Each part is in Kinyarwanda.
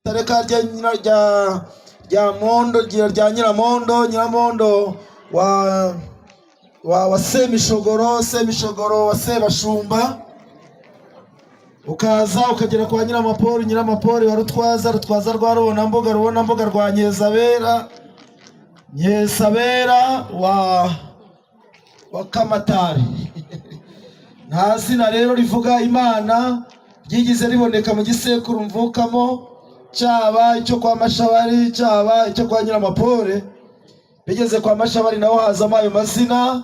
Tareka rya Mondo rya Nyiramondo wa Semishogoro wa Sebashumba, ukaza ukagera kwa Nyiramapori wa Rutwaza rwa Rubonamboga rwa Nyesabera wa Kamatari. Nta zina rero rivuga Imana ryigize riboneka mu gisekuru mvukamo, cyaba icyo kwa Mashabari cyaba icyo kwa Nyiramapori. Bigeze kwa Mashabari naho hazamo ayo mazina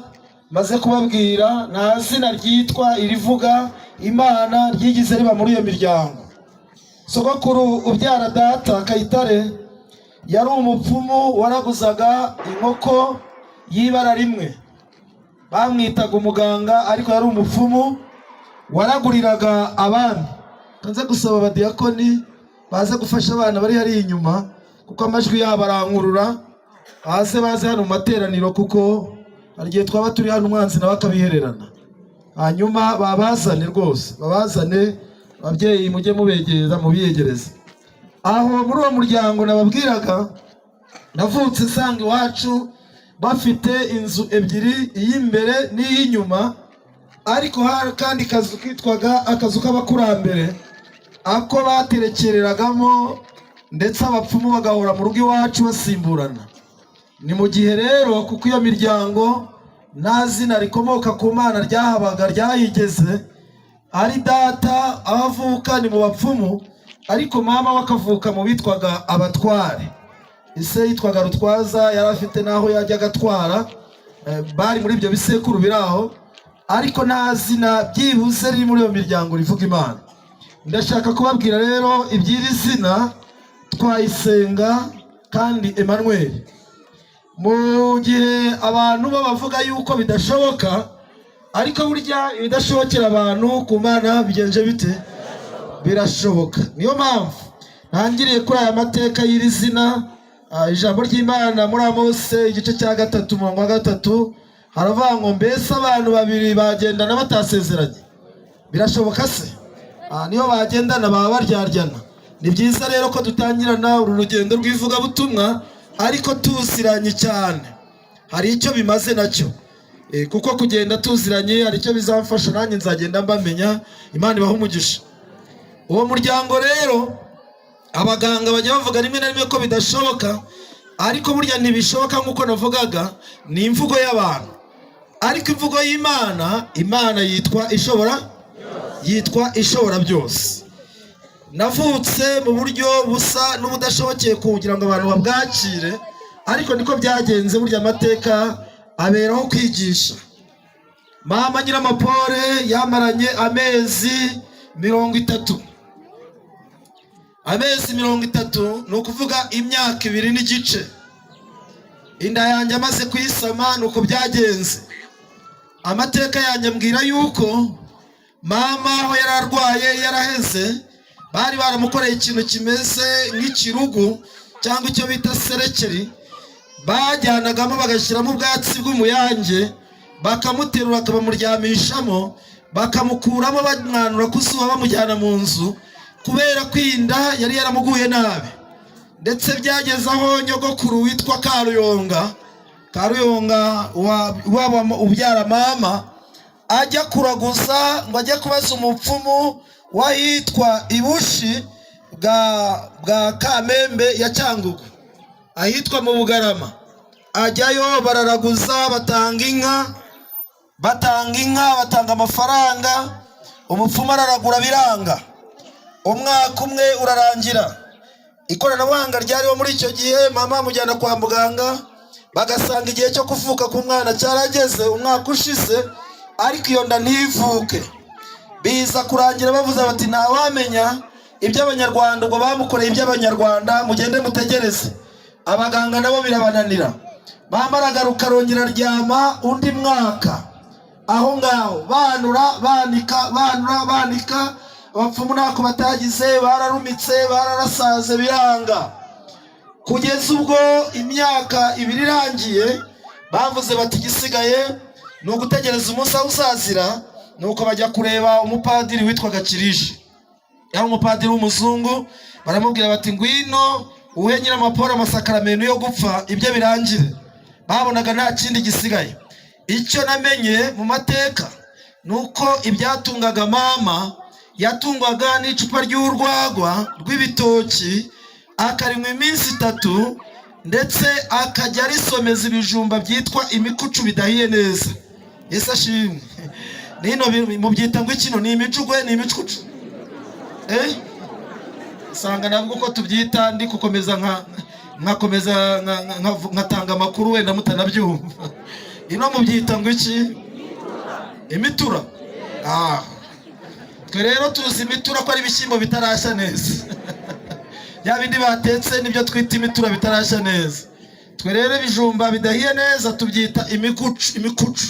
maze kubabwira. Nta zina ryitwa irivuga Imana ryigize riba muri iyo miryango. Sogokuru ubyara data Kayitare yari umupfumu waraguzaga inkoko y'ibara rimwe, bamwitaga umuganga, ariko yari umupfumu waraguriraga abana. Kanze gusaba abadiyakoni baze gufasha abana bari hari inyuma, kuko amajwi yabo arankurura. Baze hano mu materaniro, kuko arigiye twaba turi hano umwanzi nawe akabihererana. Hanyuma babazane rwose, babazane ababyeyi, mujye mubegereza mubiyegereze. Aho muri uwo muryango nababwiraga, navutse nsanga iwacu bafite inzu ebyiri, iy'imbere n'iy'inyuma, ariko hari kandi kazu kitwaga akazu k'abakurambere, ako baterekereragamo, ndetse abapfumu bagahora mu rugo iwacu basimburana. Ni mu gihe rero, kuko iyo miryango nta zina rikomoka ku Mana ryahabaga ryahigeze, ari data aho avuka ni mu bapfumu, ariko mama wakavuka mu bitwaga abatware. Ise yitwaga Rutwaza, yari afite naho yajya agatwara, bari muri ibyo bisekuru biraho, ariko nta zina byibuze riri muri iyo miryango rivuga Imana. Ndashaka kubabwira rero iby'iri zina Twayisenga kandi Emmanuel. Mu gihe abantu bavuga yuko bidashoboka, ariko burya ibidashobokera abantu ku Mana bigenje bite? Birashoboka. Niyo mpamvu ntangiriye kuri aya mateka y'iri zina. Ijambo ry'Imana muri Mose igice cya 3 umurongo wa 3 haravuga ngo, mbese abantu babiri bagendana batasezeranye birashoboka se? Niyo bagendana baba baryaryana. Ni byiza rero ko dutangirana uru rugendo rw'ivugabutumwa, ariko tuziranye cyane. Hari icyo bimaze nacyo, kuko kugenda tuziranye hari icyo bizamfasha, nanjye nzagenda mbamenya. Imana ibahe umugisha. Uwo muryango rero, abaganga bajya bavuga rimwe na rimwe ko bidashoboka, ariko burya ntibishoboka nk'uko navugaga. Ni imvugo y'abantu, ariko imvugo y'Imana, Imana yitwa ishobora byose. Navutse mu buryo busa n'ubudashobokeye kugira ngo abantu babwakire, ariko niko byagenze. Burya amateka aberaho kwigisha. Mama Nyiramapori yamaranye amezi 30. Amezi 30 ni ukuvuga imyaka 2 n'igice. Inda yanjye amaze kuyisama nuko byagenze. Amateka yanjye ambwira yuko mama aho yararwaye yaraheze, bari baramukoreye ikintu kimeze nk'ikirugu cyangwa icyo bita serekeri, bajyanagamo bagashyiramo ubwatsi bw'umuyange, bakamuterura bakamuryamishamo, bakamukuramo bamwanura ku zuba bamujyana mu nzu, kubera kwinda yari yaramuguye nabi. Ndetse byageze aho nyogokuru witwa Karuyonga waba ubyara mama ajya kuraguza, ngo ajye kubaza umupfumu wahitwa Ibushi bwa Kamembe ya Cyangugu, ahitwa mu Bugarama. Ajyayo bararaguza, batanga inka, batanga amafaranga. Umupfumu araragura biranga. Umwaka umwe urarangira. Ikoranabuhanga ryariho muri icyo gihe. Mama amujyana kwa muganga, bagasanga igihe cyo kuvuka ku mwana cyarageze, umwaka ushize, ariko iyo nda ntivuke. Biza kurangira bavuze bati, ntawamenya iby'Abanyarwanda, ubwo bamukoreye iby'Abanyarwanda, mugende mutegereze. Abaganga nabo birabananira. Mama aragaruka arongera aryama undi mwaka aho ngaho, banura banika. Abapfumu ntako batagize, bararumitse, bararasaze biranga. Kugeza ubwo imyaka 2 irangiye, bavuze bati igisigaye ni ugutegereza umunsi aho uzazira. Nuko bajya kureba umupadiri witwaga Kirishi. Yari umupadiri w'umuzungu, baramubwira bati ngwino uhe Nyiramaporo amasakaramentu yo gupfa ibyo birangire. Babonaga nta kindi gisigaye. Icyo namenye mu mateka nuko ibyatungaga mama yatungwaga n'icupa ry'urwagwa rw'ibitoki akarinywa iminsi 3 ndetse akajya arisomeza ibijumba byitwa imikucu bidahiye neza. Yesu ashimwe. Nino mubyita ngo ikino ni imicugwe ni imicucu. Sanga nabwo ko tubyita ndi gukomeza nkakomeza nkatanga amakuru wenda mutanabyumva. Ino mubyita ngo iki? Imitura. Twe rero tuzi imitura ko ari ibishyimbo bitarashya neza. Ya bindi batetse nibyo twita imitura bitarashya neza. Twe rero ibijumba bidahiye neza tubyita imikucu.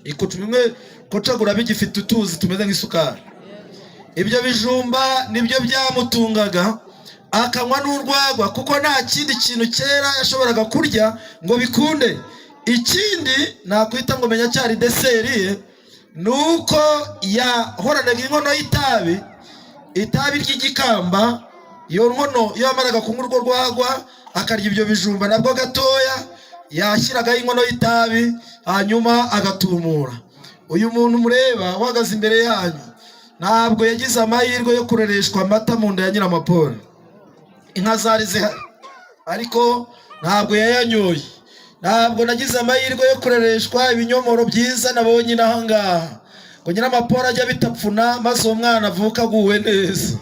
Ikucu bimwe kocagura bigifite utuzi tumeze nk'isukari. Ibyo bijumba nibyo byamutungaga akanywa n'urwagwa kuko nta kindi kintu cyera yashoboraga kurya ngo bikunde. Ikindi nakwita ngo menya cyari deseri nuko yahoranaga inkono y'itabi, itabi ry'igikamba. Iyo nkono iyo amaraga kunywa urwo rwagwa akarya ibyo bijumba nabwo gatoya yashyiragaho inkono y'itabi hanyuma agatumura. Uyu muntu mureba uhagaze imbere yanyu ntabwo yagize amahirwe yo kurereshwa amata mu nda ya Nyiramaporo. Inka zari zihari ariko ntabwo yayanyoye. Ntabwo nagize amahirwe yo kurereshwa ibinyomoro byiza nabonye inahangaha ngo Nyiramaporo ajya bitapfuna maze uwo mwana avuka aguwe neza.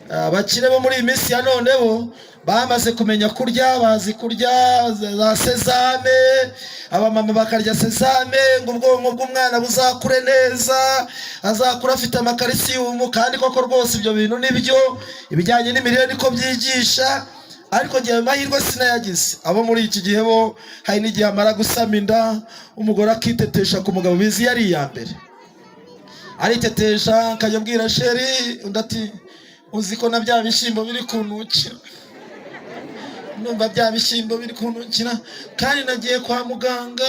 Abakire bo muri iyi minsi ya none bo bamaze kumenya kurya, bazi kurya za sezame. Abamama bakarya sezame ngo ubwonko bw'umwana buzakure neza, azakura afite amakarisiyumu. Kandi koko rwose ibyo bintu nibyo, ibijyanye n'imirire niko byigisha. Ariko ngiye amahirwe sinayagize. Abo muri iki gihe bo hari n'igihe amara gusama inda umugore akitetesha ku mugabo bizi yari iya mbere. Aritetesha akajya abwira sheri undi ati uzi ko na bya bishyimbo biri kunukira. Numva bya bishyimbo biri kunukira kandi nagiye kwa muganga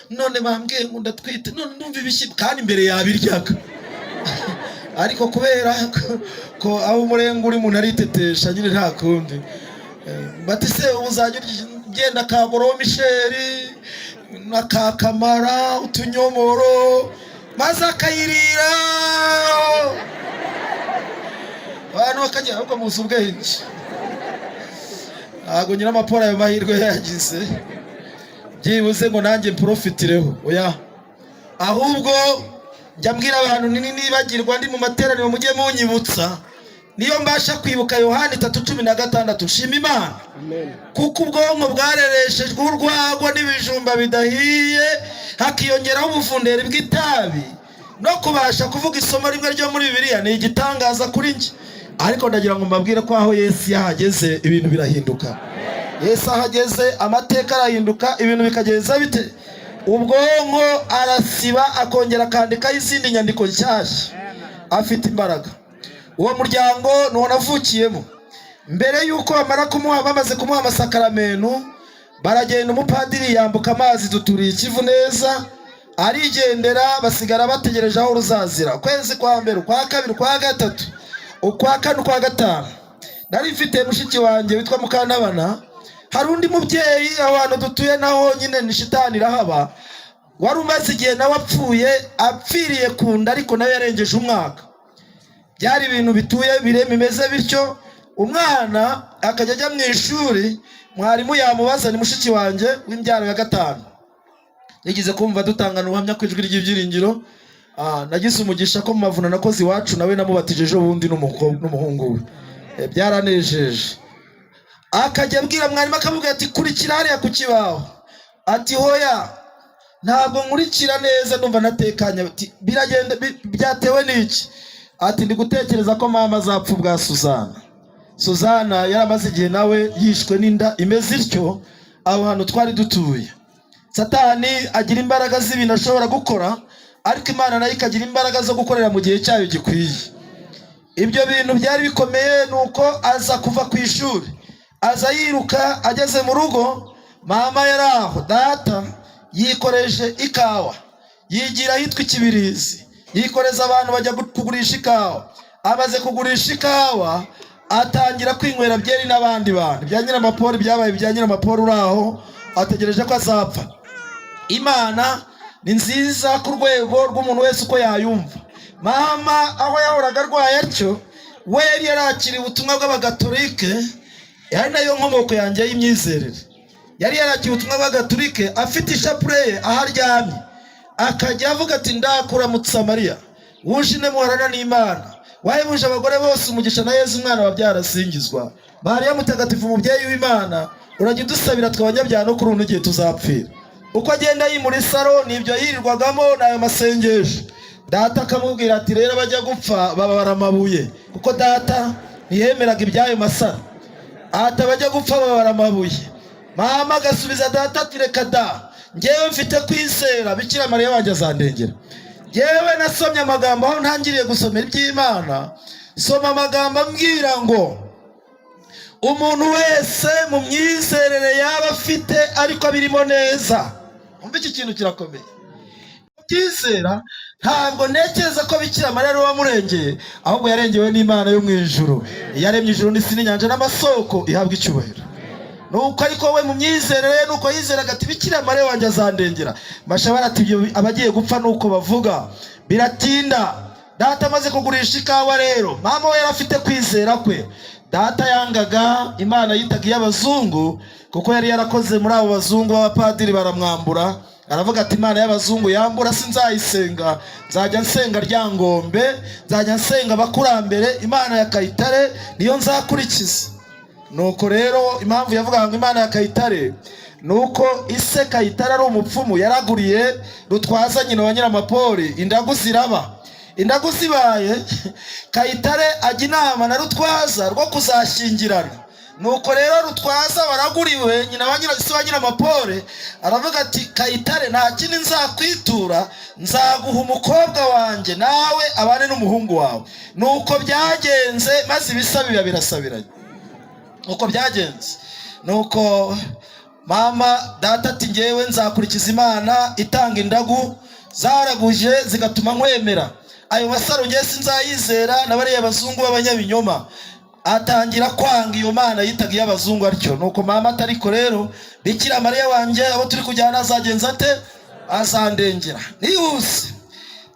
none bambwiye ngo ndatwite none ndumva ibishyimbo kandi imbere yabiryaga. Ariko kubera ko aho umurenga uri umuntu aritetesha nyine nta kundi. Bati se uzajya ugenda kagoro Misheri na kakamara utunyomoro maze akayirira. Abantu bakajya ahubwo muzi ubwenge. Ntabwo Nyiramaporo ayo mahirwe yagize byibuze ngo nanjye profitireho. Oya, ahubwo njya mbwira abantu nibagirwa ndi mu materaniro mujye munyibutsa niyo mbasha kwibuka Yohana 3:16. Shima Imana kuko ubwonko bwarereshejwe urwagwa n'ibijumba bidahiye hakiyongeraho ubuvunderi bw'itabi no kubasha kuvuga isomo rimwe ryo muri Bibiliya ni igitangaza kuri njye. Ariko ndagira ngo mbabwire ko aho Yesu yahageze ibintu birahinduka. Yesu ahageze amateka arahinduka, ibintu bikageza bite? Ubwonko arasiba akongera akandikaho izindi nyandiko nshyashya. Afite imbaraga. Uwo muryango nuwo navukiyemo. Mbere yuko bamaze kumuha amasakaramentu baragenda umupadiri yambuka amazi duturiye Kivu neza arigendera basigara bategereje aho ruzazira. Kwezi kwa mbere, kwa kabiri, kwa gatatu, ukwa kane, ukwa gatanu. Nari mfite mushiki wanjye witwa Mukantabana. Hari undi mubyeyi abantu dutuye naho nyine ni shitani irahaba. Wari umaze igihe nawe apfuye apfiriye ku nda ariko nawe yarengeje umwaka. Byari ibintu bituye bimeze bityo. Umwana akajya ajya mu ishuri mwarimu yamubaza ni mushiki wanjye w'imbyaro ya 5. Nigize kumva dutangana ubuhamya ku ijwi ry'ibyiringiro. Nagize umugisha ko mu mavuna nakoze iwacu nawe namubatije ejo bundi n'umuhungu we. Byaranejeje. Akajya abwira mwarimu akamubwira ati kurikira hariya ku kibaho. Ati hoya ntabwo nkurikira neza ndumva natekanya. Ati biragenda byatewe n'iki? Ati ndi gutekereza ko mama azapfa bwa Suzana yaramaze igihe nawe yishwe n'inda imeze ityo aho hantu twari dutuye. Satani agira imbaraga z'ibintu ashobora gukora ariko Imana nayo ikagira imbaraga zo gukorera mu gihe cyayo gikwiye. Ibyo bintu byari bikomeye nuko aza kuva ku ishuri aza yiruka ageze mu rugo. Mama yaraho data yikoreje ikawa yigira hitwa Ikibirizi yikoreza abantu bajya kugurisha ikawa. Amaze kugurisha ikawa atangira kwinywera byeri n'abandi bantu. Ibya Nyiramapori byabaye ibya Nyiramapori uraho ategereje ko azapfa. Imana ni nziza ku rwego rw'umuntu wese uko yayumva. Mama aho yahoraga arwaye atyo, we yari yarakiriye ubutumwa bw'abagatolike, yari nayo nkomoko yanjye y'imyizerere. Yari yarakiriye ubutumwa bw'abagatolike, afite ishapure aho aryamye, akajya avuga ati ndakuramutsa Mariya, wuje muharana n'Imana, wahebuje abagore bose umugisha na Yezu umwana wabyara asingizwa. Mariya mutagatifu umubyeyi w'Imana, urajya udusabira tw'abanyabyaha no kuri uno gihe tuzapfira. Uko agenda yimura saro nibyo yirirwagamo n'ayo masengesho. Data akamubwira ati rero bajya gupfa babara amabuye, kuko data ntiyemeraga ibyayo masaro. Ati bajya gupfa babara amabuye. Mama agasubiza data ati reka da, ngewe mfite kwizera Bikira Mariya wanjye azandengera. Ngewe nasomye amagambo aho ntangiriye gusomera iby'Imana, soma amagambo ambwira ngo umuntu wese mu myizerere yaba afite ariko abirimo neza. Umva iki kintu kirakomeye. Kwizera ntabwo ntekereza ko Bikira Mariya ari wamurengeye, ahubwo yarengewe n'Imana yo mu ijuru. Yaremye ijuru n'isi n'inyanja n'amasoko, ihabwa icyubahiro. Nuko ariko we mu myizerere nuko yizeraga ati Bikira Mariya wanjye azandengera. Mashabara ati abagiye gupfa nuko bavuga biratinda. Data amaze kugurisha ikawa rero, mama we yarafite kwizera kwe. Data yangaga Imana yitaga iy'abazungu, kuko yari yarakoze muri abo bazungu b'abapadiri baramwambura. Aravuga ati Imana y'abazungu yambura sinzayisenga, nzajya nsenga Ryangombe, nzajya nsenga abakurambere, Imana ya Kayitare niyo nzakurikiza. Nuko rero impamvu yavuga ngo Imana ya Kayitare nuko ise Kayitare ari umupfumu yaraguriye Rutwaza nyina wa Nyiramapori indagu ziraba. Indagu zibaye Kayitare ajya inama na Rutwaza rwo kuzashyingirana. Nuko rero Rutwaza waraguriwe nyina wa Nyiramapori aravuga ati Kayitare nta kindi nzakwitura, nzaguha umukobwa wanjye nawe abane n'umuhungu wawe. Nuko byagenze maze ibisabi birasabiranye. Uko byagenze nuko mama data ati ngewe nzakurikiza Imana itanga indagu zaraguje zigatuma nkwemera. Ayo masaro ngiye sinzayizera nabariye abazungu b'abanyabinyoma. Atangira kwanga iyo Mana yitaga y'abazungu atyo. Nuko mama atariko rero Bikira Mariya wanjye abo turi kujyana azagenza ate azandengera. Nihuse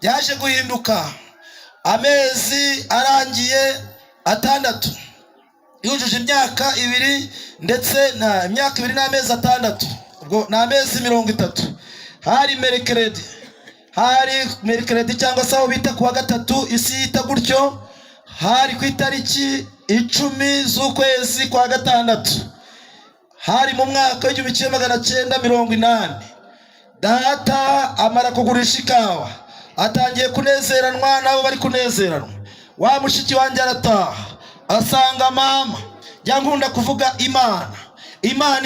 byaje guhinduka, amezi arangiye 6, yujuje imyaka 2 ndetse na imyaka 2 n'amezi 6, ubwo n'amezi 30. Hari Mercredi cyangwa se aho bita kuwa gatatu isi yita gutyo, hari ku itariki 10 z'ukwezi kwa gatandatu, hari mu mwaka w'1980. Data amara kugurisha ikawa, atangiye kunezeranwa nabo bari kunezeranwa. Wa mushiki wanjye arataha asanga mama yankunda kuvuga Imana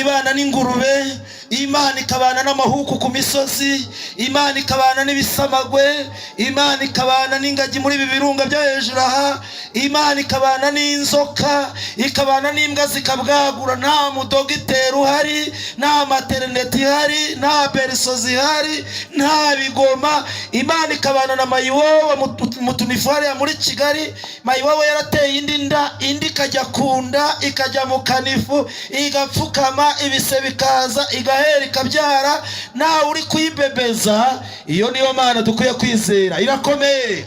ibana n'ingurube, Imana ikabana n'amahuku ku misozi, Imana ikabana n'ibisamagwe, Imana ikabana n'ingagi muri ibi birunga byo hejuru aha, Imana ikabana n'inzoka, ikabana n'imbwa zikabwagura, nta mudogiteri uhari, nta materneti ihari, nta perisozi ihari, nta bigoma. Imana ikabana na Mayiwowe mu tunifari ya muri Kigali. Mayiwowe yarateye indi nda, indi ikajya kunda, ikajya mu kanifu, igapfukama, ibise bikaza, igahera ikabyara, nawe uri kuyibebeza. Iyo niyo Mana dukwiye kwizera, irakomeye.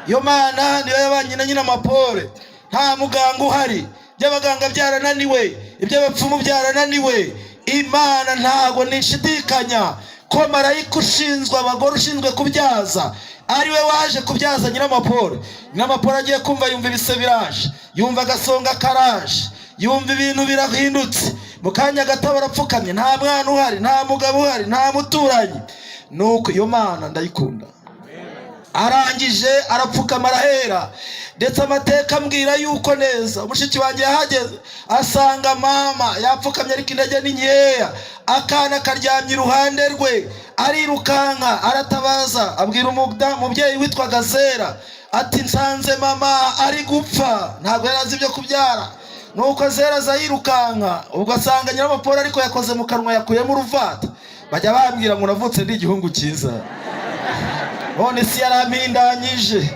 Iyo Mana niyo yabanye na Nyiramapori. Nta muganga uhari, by'abaganga byarananiwe, iby'abapfumu byarananiwe. Imana ntago nishidikanya ko marayika ushinzwe abagore, ushinzwe kubyaza, ari we waje kubyaza Nyiramapori. Nyiramapori agiye kumva yumva ibise biraje, yumva agasonga karaje, yumva ibintu birahindutse. Mu kanya gato barapfukamye, nta mwana uhari, nta mugabo uhari, nta muturanyi. Nuko iyo Mana ndayikunda. Arangije arapfukama arahera, ndetse amateka ambwira yuko neza umushiki wanjye yahageze asanga mama yapfukamye ariko intege ni nkeya, akana karyamye iruhande rwe, arirukanka aratabaza, abwira umubyeyi witwaga Zera ati nsanze mama ari gupfa, ntabwo yari azi ibyo kubyara. Nuko Zera aza yirukanka, ubwo asanga Nyiramapori ariko yakoze mu kanwa, yakuyemo uruvata. Bajya bambwira ngo navutse ndi igihungu cyiza, none si yarampindanyije.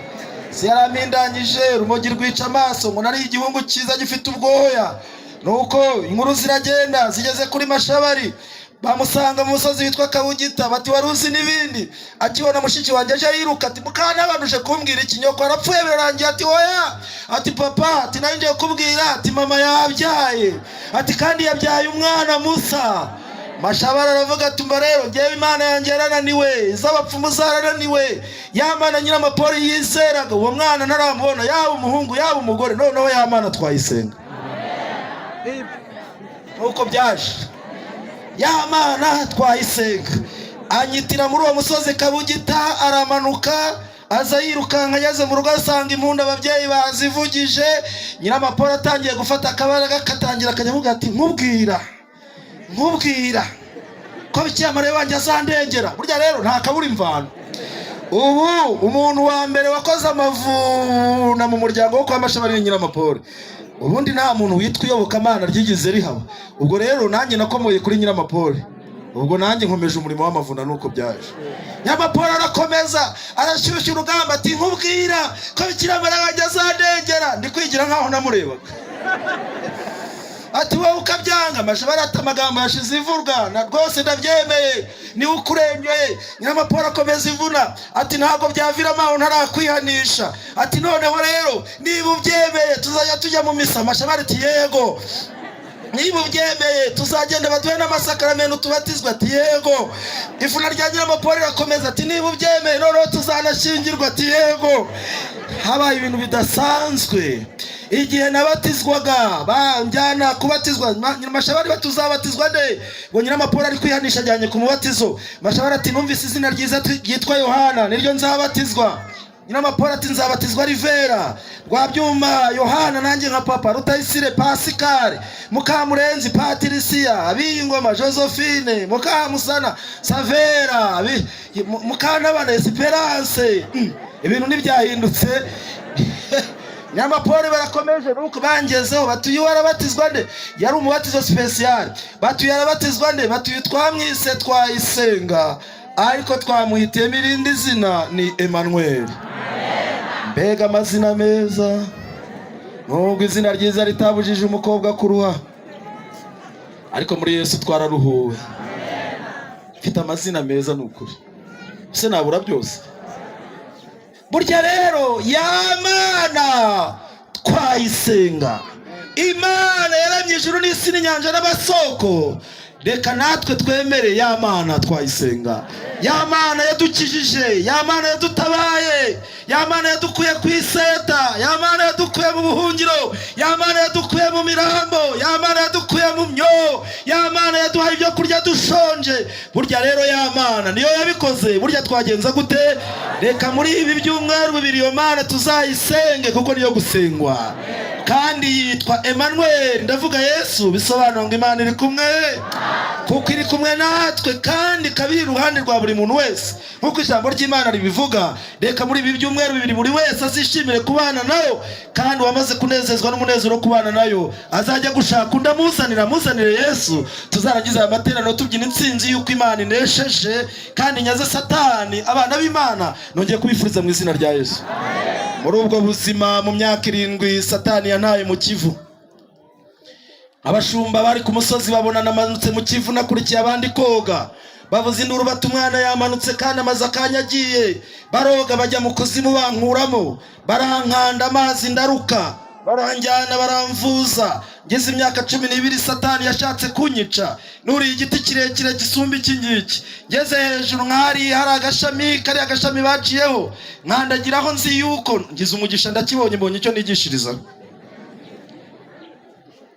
yaramindanyije, urumogi rwica amaso, ngo nari igihungu cyiza gifite ubwoya. Nuko inkuru ziragenda zigeze kuri Mashabari, bamusanga mu musozi witwa Kabugita, bati waruzi n'ibindi. Akibona mushiki wanjye aje yiruka, ati mukana banuje kumbwira iki, nyoko arapfuye birarangiye. Ati oya, ati papa, ati nari nje kubwira, ati mama yabyaye, ati kandi yabyaye umwana Musa. Mashabara aravuga ati mba rero ngewe Imana yanjye yarananiwe, iz'abapfumu zarananiwe, ya Mana Nyiramapori yizeraga uwo mwana ntaramubona, yaba umuhungu yaba umugore, noneho ya Mana twayisenga. Nuko byaje, ya Mana twayisenga. Anyitira muri uwo musozi Kabugita, aramanuka aza yirukanka, ageze mu rugo asanga impunda ababyeyi bazivugije. Nyiramapori atangiye gufata akabaraga, katangira akanyamuga ati nkubwira ko Bikira Mariya wanjye azandengera. Burya rero nta kabura imvano. Ubu umuntu wa mbere wakoze amavuna mu muryango wo kwa Mashabari ni Nyiramapori. Ubundi nta muntu witwa iyobokamana ryigize rihaba. Ubwo rero nanjye nakomoye kuri Nyiramapori, ubwo nanjye nkomeje umurimo w'amavuna. Nuko byaje, Nyiramapori arakomeza arashyushya urugamba ati nkubwira ko Bikira Mariya wanjye azandengera. Ndi kwigira nkaho namurebaga. Ati wowe ukabyanga. Mashabari ati amagambo yashize ivurwa, na rwose ndabyemeye, ni ukurengeye. Nyiramapori akomeza ivuna ati ntabwo byaviramo aho ntarakwihanisha. Ati noneho rero niba ubyemeye tuzajya tujya mu misa. Mashabari ati yego. Niba ubyemeye tuzagenda baduhe n'amasakaramentu tubatizwa. Ati yego. Ifuna rya Nyiramapori rakomeza ati niba ubyemeye noneho tuzanashyingirwa. Ati yego. Habaye ibintu bidasanzwe. Igihe nabatizwaga banjyana kubatizwa, Mashabari batuzabatizwa nde? Ngo Nyiramapori ari kwihanisha ajyanye ku mubatizo. Mashabari ati numvise izina ryiza ryitwa Yohana niryo nzabatizwa. Nyiramapori ati nzabatizwa Rivera, Rwabyuma Yohana, nanjye nka papa Rutayisire Pascal, Mukamurenzi Patricia, Abiyingoma Josephine, Mukamusana Savera, Mukantabana Esperance. Ibintu ntibyahindutse. Nyiramapori barakomeje. Nuko bangezeho batuye warabatizwa nde? Yari umubatizo special. Batuye arabatizwa nde? Batuye twamwise Twayisenga, ariko twamuhitiyemo irindi zina ni Emmanuel. Mbega amazina meza. Nubwo izina ryiza ritabujije umukobwa kuruha, ariko muri Yesu twararuhuwe. Mfite amazina meza nukuri, se nabura byose. Burya rero ya Mana twayisenga. Imana yaremye ijuru n'isi n'inyanja n'amasoko. Reka natwe twemere ya Mana twayisenga. Ya Mana yadukijije, ya Mana yadutabaye, ya Mana yadukuye ku iseta, ya Mana yadukuye mu buhungiro, ya Mana yadukuye mu mirambo, ya Mana yadukuye mu myo, ya Mana yaduhaye ibyo kurya dushonje. Burya rero ya Mana niyo yabikoze. Burya twagenza gute? Reka muri ibi byumweru bibiri iyo Mana tuzayisenge, kuko niyo gusengwa. Kandi yitwa Emmanuel, ndavuga Yesu, bisobanura ngo Imana iri kumwe, kuko iri kumwe natwe kandi kabiri iruhande rwa buri muntu wese, nkuko ijambo ry'Imana ribivuga. Reka muri ibi byumweru bibiri buri wese azishimire kubana nayo, kandi wamaze kunezezwa n'umunezero wo kubana nayo azajya gushaka undi amuzanire Yesu. Tuzarangiza aya materaniro tubyina intsinzi y'uko Imana inesheje kandi nyaze Satani. Abana b'Imana nongeye kubifuriza mu izina rya Yesu. Muri ubwo buzima mu myaka 7 Satani yantaye mu Kivu. Abashumba bari ku musozi babona namanutse mu Kivu nakurikiye abandi koga. Bavuze induru bati umwana yamanutse kandi amaze akanya agiye. Baroga bajya mu kuzimu bankuramo, barankanda amazi ndaruka, baranjyana baramvuza. Ngeze imyaka 12 Satani yashatse kunyica. Nuri igiti kirekire gisumba iki ngiki. Ngeze hejuru nkari hari agashami, kari agashami baciyeho. Nkandagiraho nzi yuko ngize umugisha ndakibonye, mbonye icyo nigishiriza.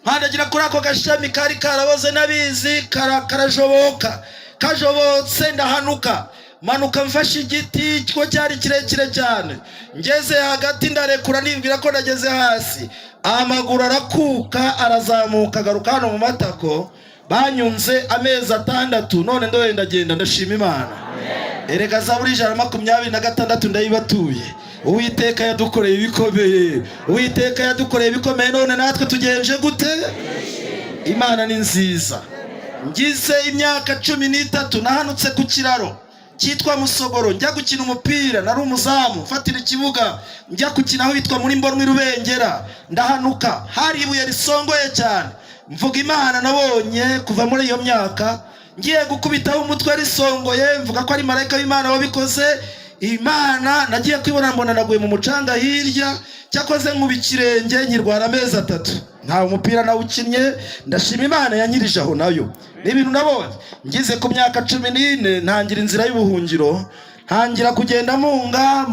Nkandagira kuri ako gashami kari karaboze nabizi, karajoboka. Kajobotse ndahanuka, manuka mfashe igiti cyo cyari kirekire cyane. Ngeze hagati ndarekura nimbira ko nageze hasi. Amaguru arakuka arazamuka agaruka hano mu matako. Banyunze amezi 6, none ndoye ndagenda ndashima Imana. Erega Zaburi 126 ndayibatuye. Uwiteka yadukoreye ibikomeye, Uwiteka yadukoreye ibikomeye, none natwe tugenje gute? Imana ni nziza. Ngize imyaka 13 nahanutse ku kiraro. cyitwa Musogoro, njya gukina umupira, nari umuzamu mfatira ikibuga, njya gukina aho bitwa muri Mbonwe Rubengera, ndahanuka, hari ibuye risongoye cyane. Mvuga Imana nabonye kuva muri iyo myaka, ngiye gukubitaho umutwe risongoye, mvuga ko ari marayika w'Imana wabikoze. Imana nagiye kwibona mbona naguye mu mucanga hirya, cyakoze nk'ubikirenge nkirwara amezi 3. Nta umupira nawukinnye, ndashima Imana yanyirije aho nayo. N'ibintu nabonye ngize ku myaka 14 ntangira inzira y'ubuhungiro, ntangira kugenda munga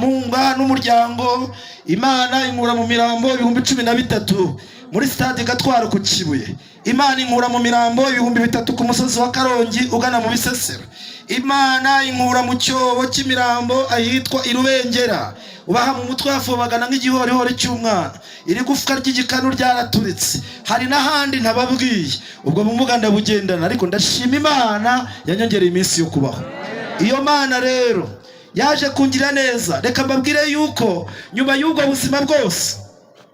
n'umuryango. Imana inkura mu mirambo 13,000 muri stade Gatwaro ku Kibuye. Imana inkura mu mirambo 3,000 ku musozi wa Karongi ugana mu Bisesero. Imana inkura mu cyobo cy'imirambo ahitwa Irubengera, ubaha mu mutwe hafobagana nk'igihorihori cy'umwana, iri gufwa ry'igikanu ryaraturitse. Hari n'ahandi ntababwiye, ubwo bumuga ndabugendana, ariko ndashima Imana yanyongereye iminsi yo kubaho. Iyo Mana rero yaje kungira neza. Reka mbabwire yuko nyuma y'ubwo buzima bwose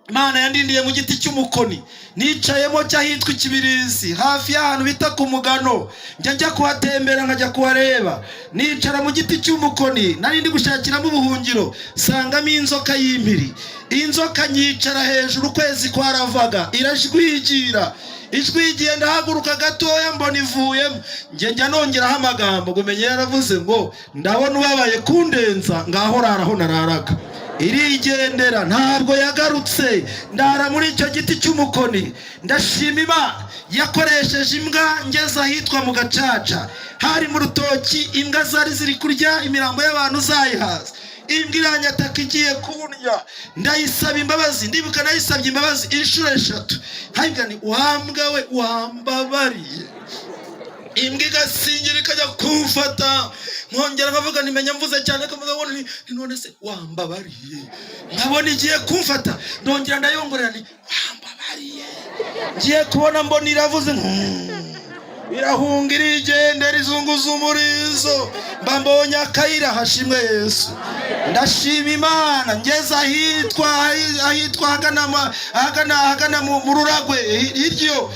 Imana yandindiye mu giti cy'umukoni, nicayemo cyahitwa Ikibirizi hafi y'ahantu bita ku Mugano. Njya kuhatembera nkajya kuhareba, nicara mu giti cy'umukoni, nari ndi gushakiramo ubuhungiro, sangamo inzoka y'impiri. Inzoka nyicara hejuru, ukwezi kwaravaga, irajwigira. Ijwi igiye ndahaguruka gatoya mbona ivuyemo, njya nongeraho amagambo gumenye yaravuze ngo ndabona ubabaye kundenza, ngaho raraho nararaga. Irigendera, ntabwo yagarutse. Ndara muri icyo giti cy'umukoni. Ndashima Imana yakoresheje imbwa ngeze ahitwa mu Gacaca, hari mu rutoki. Imbwa zari ziri kurya imirambo y'abantu zayihaza. Imbwa iranyataka igiye kunnya, ndayisaba imbabazi. Ndibuka nayisabye imbabazi inshuro 3. Hayiga ni wambwa we wambabariye. Imbwa igasingira ikajya kumfata, nkongera nkavuga nimenya mvuze cyane ko mvuga ni none se wambabariye. Nkabona igiye kumfata, ndongera ndayongorera ni wambabariye. Ngiye kubona mbona iravuze irahunga irigendera izunguza umurizo. Mbambonye akayira, hashimwe Yesu. Ndashima Imana ngeze ahitwa hagana mu Ruragwe hiryo.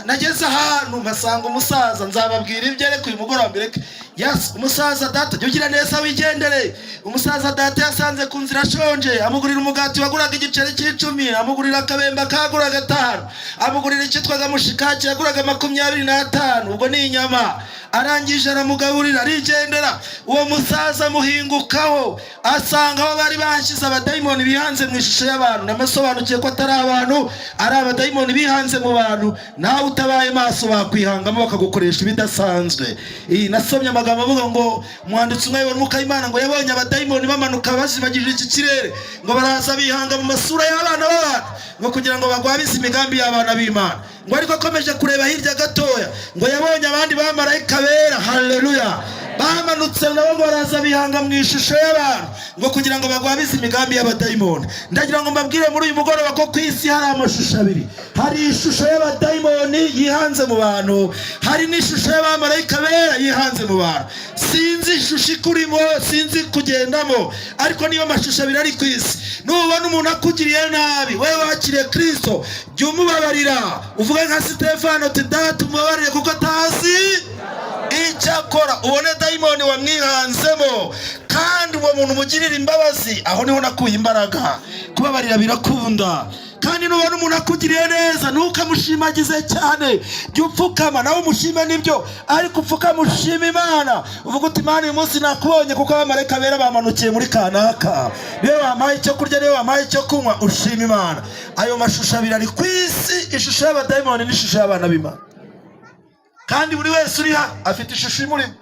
Nageze ahantu mpasanga umusaza, nzababwira ibyereko uyu mugoroba mbere. Yes, umusaza data yugira neza wigendere. Umusaza data yasanze ku nzira ashonje, amugurira umugati waguraga igiceri cy'10, amugurira akabemba kaguraga 5, amugurira icyitwaga mushikaki yaguraga 25. Ubwo ni inyama. Arangije aramugaburira arigendera. Uwo musaza muhingukaho, asanga aho bari banshize abadayimoni bihanze mu ishusho y'abantu. Namasobanukiye ko atari abantu, ari abadayimoni bihanze mu bantu. Nawe utabaye maso bakwihangamo bakagukoresha ibidasanzwe. Nasomye amagambo avuga ngo umwanditsi umwe w'Umwuka w'Imana ngo yabonye abadayimoni bamanuka bazibagije iki kirere, ngo baraza bihanga mu masura y'abana b'abantu, ngo kugira ngo bagwabize imigambi y'abana b'Imana. Ngo ariko akomeje kureba hirya gatoya, ngo yabonye abandi bamarayika bera, haleluya, bamanutse nabo baraza bihanga mu ishusho y'abantu, ngo kugira ngo bagwabize imigambi y'abadayimoni. Ndagira ngo mbabwire muri uyu mugoroba ko ku isi hari amashusho abiri. Hari ishusho y'abadayimoni yihanze mu bantu, hari n'ishusho y'abamarayika bera yihanze mu bantu. Sinzi ishusho ikurimo, sinzi kugendamo, ariko niyo mashusho abiri ari ku isi. Nubona umuntu akugiriye nabi, wewe wakiriye Kristo, jya umubabarira. Uvuge nka Stefano uti data umubabarire kuko atazi icyo akora. Ubone dayimoni wamwihanzemo, kandi uwo muntu umugirira imbabazi, aho niho nakuye imbaraga. Kubabarira birakunda. Kandi nubona umuntu akugiriye neza, ntukamushimagize cyane, jya upfukama nawe umushime nibyo, ariko upfukama ushima Imana. Uvuga uti Imana uyu munsi nakubonye kuko abamarayika bera bamanukiye muri kanaka, niwe wampaye icyo kurya, niwe wampaye icyo kunywa, ushima Imana. Ayo mashusho abiri ari ku isi, ishusho y'abadayimoni n'ishusho y'abana b'Imana. Kandi buri wese uri hano afite ishusho imurimo,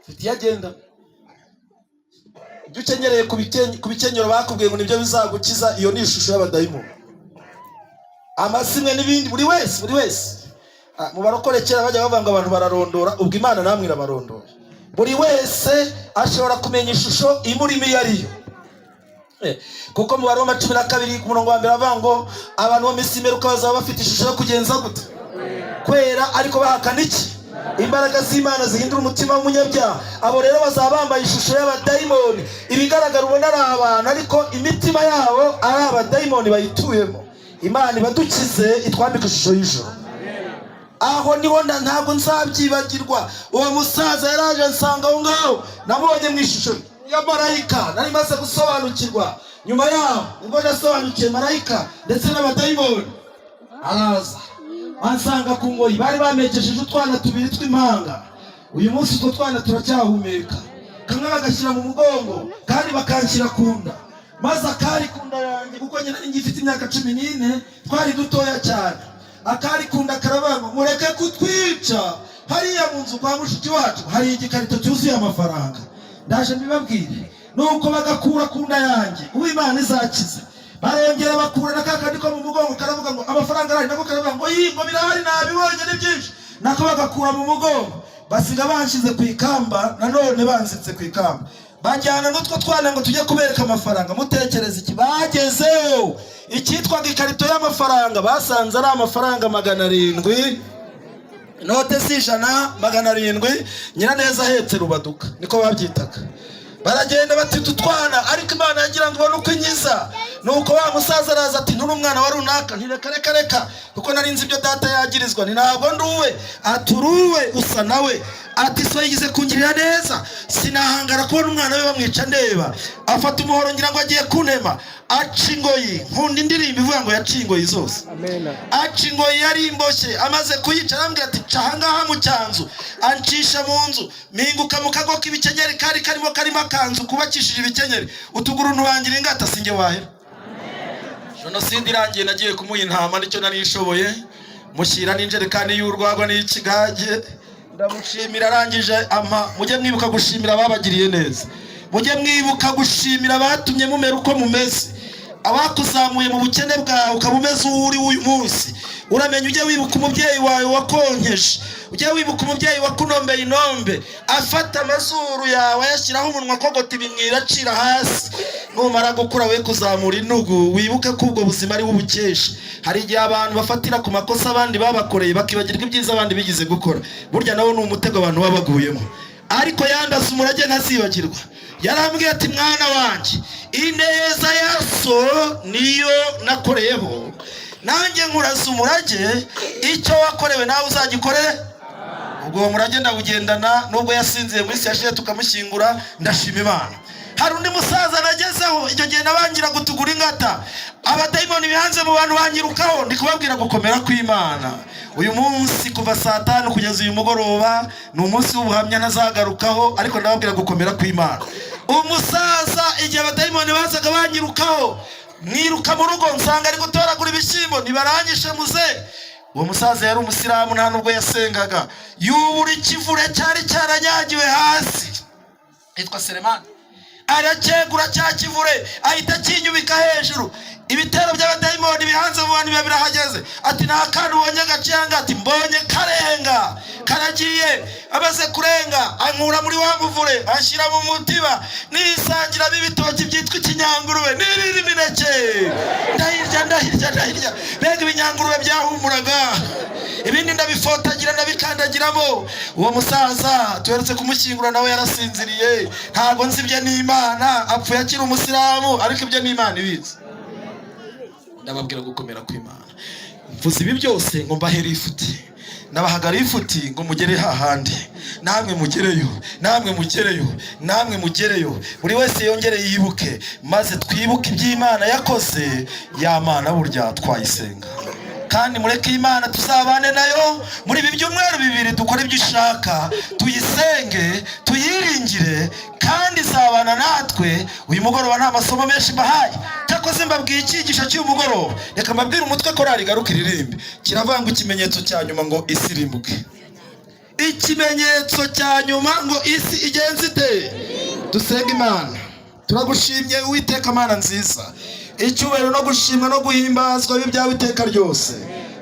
afite iyo agenda. Ibyo ukenyereye ku bikenyero bakubwiye ngo nibyo bizagukiza, iyo ni ishusho y'abadayimoni. Amasimwe n'ibindi, buri wese mu barokore kera bajya bavuga ngo abantu bararondora, ubwo Imana namwe irabarondora. Buri wese ashobora kumenya ishusho imurimo iyo ariyo. Kuko mu Baroma 12 ku murongo wa 1 bavuga ngo abantu bo misimeruka bazaba bafite ishusho yo kugenza gute? Kwera, ariko bahakana iki? Imbaraga z'Imana zihindura umutima w'umunyabyaha. Abo rero bazaba bambaye ishusho y'abadayimoni. Ibigaragara ubona ari abantu, ariko imitima yabo ari abadayimoni bayituyemo. Imana ibadukize, itwambika ishusho y'ijuru. aho niho ntabwo nzabyibagirwa. Uwo musaza yaraje ansanga aho ngaho, namubonye mu ishusho ya marayika, nari maze gusobanukirwa. Nyuma yaho nibwo nasobanukiye marayika ndetse n'abadayimoni. Araza ansanga ku ngoyi, bari bamekesheje utwana tubiri tw'impanga. Uyu munsi utwo twana turacyahumeka, kamwe bagashyira mu mugongo kandi bakanshyira ku nda, maze akari ku nda yanjye, kuko nyine ngifite imyaka 14, twari dutoya cyane. Akari ku nda karavuga, mureke kutwica, hariya mu nzu kwa mushiki wacu hari igikarito cyuzuye amafaranga. Ndaje mbibabwire, nuko bagakura ku nda yanjye Uwimana izakiza. Barongera bakura na kakandi ko mu mugongo, karavuga ngo amafaranga arahari, nako karavuga ngo yingo birahari, nabibonye ni byinshi. Nako bagakura mu mugongo, basiga banshize ku ikamba, nanone banzitse ku ikamba. Bajyana n'utwo twana ngo tujye kubereka amafaranga. Mutekereze iki? Bagezeho icyitwaga ikarito y'amafaranga, basanze ari amafaranga 700, inote z'ijana 700, Nyiraneza ahetse rubaduka, niko babyitaga. Baragenda bati tutwana, ariko Imana yagira ngo ubone uko inyiza. Nuko wa musaza araza ati nturi umwana wa runaka, ntireka kuko nari nzi ibyo data yagirizwa, ni ntabwo nduwe. Aturuwe usa nawe. Ati so yigize kungirira neza, sinahangara kubona umwana we bamwica ndeba. Afata umuhoro ngira ngo agiye kuntema, aca ingoyi. Nkunda indirimbo ivuga ngo yaciye ingoyi zose. Amen. Aca ingoyi yari imboshye, amaze kuyica arambwira ati ca hangaha mu cyanzu. Ancisha mu nzu, mpinguka mu kago k'ibikenyeri kari karimo akanzu kubakishije ibikenyeri. Utuguru ntubangira ingata, singe wahera. Jenoside irangiye nagiye kumuha intama, nicyo nari ishoboye. Mushyira n'injerekani y'urwagwa n'ikigage. Ndamushimira, arangije ama. Mujye mwibuka gushimira ababagiriye neza, mujye mwibuka gushimira abatumye mumera uko mumeze, abakuzamuye mu bukene bwawe ukabumeze uri uyu munsi. Uramenye, ujye wibuka umubyeyi wawe wakonkeje, ujye wibuka umubyeyi wakunombeye inombe, afata amazuru yawe yashyiraho umunwa kogota ibimwira acira hasi. Numara gukura we kuzamura intugu, wibuke ko ubwo buzima ari ubukesha. Hari igihe abantu bafatira ku makosa abandi babakoreye, bakibagirwa ibyiza abandi bigize gukora. Burya nawo ni umutego abantu babaguyemo. Ariko yandaze umurage ntazibagirwa. Yarambwiye ati mwana wanjye, ineza ya so niyo nakoreyeho, nanjye nkuraza umurage, icyo wakorewe nawe uzagikorere. Ubwo uwo murage ndawugendana, nubwo yasinziye muri isi yashize tukamushyingura, ndashima Imana. Hari undi musaza nagezeho, icyo gihe nabangira gutugura ingata, abadayimoni bihanze mu bantu banyirukaho, ndi kubabwira gukomera kw'Imana. Uyu munsi kuva saa 5 kugeza uyu mugoroba ni umunsi w'ubuhamya ntazagarukaho, ariko ndababwira gukomera kw'Imana. Umusaza igihe abadayimoni bazaga banyirukaho, mwiruka mu rugo nsanga ari gutoragura ibishyimbo, nibaranyishe muze. Uwo musaza yari umusiramu, nta nubwo yasengaga. Yubura ikivure cyari cyaranyagiwe hasi, yitwa Selemani. Aracyegura cya kivure, ahita kinyubika hejuru. Ibitero by'abadayimoni bihanze mu bantu birahageze. Ati nta kantu ubonye gaciyanga, ati mbonye karenga. Karagiye, amaze kurenga ankura muri wa muvure, anshyira mu mutiba, nisangiramo ibitoki byitwa ikinyangurube n'ibindi mineke. Ndahirya. Mbega ibinyangurube byahumuraga, ibindi ndabifotagira ndabikandagiramo. Uwo musaza tuherutse kumushyingura, nawe yarasinziriye. Ntabwo nzi ibye n'Imana, apfuye akiri umusiramu, ariko ibye n'Imana ibizi. Ndababwira gukomera kw'Imana. Mvuze ibi byose ngo mbahere ifuti, nabahagara ifuti ngo mugere hahandi. Namwe mugereyo, buri wese yongere yibuke, maze twibuke iby'Imana yakoze. Ya Mana burya twayisenga, kandi mureke Imana tuzabane nayo muri ibi byumweru 2. Dukore ibyo ishaka, tuyisenge, tuyiringire, kandi izabana natwe. Uyu mugoroba nta masomo menshi mbahaye, cyakoze mbabwiye icyigisho cy'uyu mugoroba. Reka mbabwire umutwe korari garuka iririmbe, kiravuga ngo ikimenyetso cya nyuma ngo isi irimbuke. Ikimenyetso cya nyuma ngo isi igenze ite? Dusenga Imana. Turagushimye Uwiteka Mana nziza, icyubahiro no gushimwa no guhimbazwa bibyawe iteka ryose.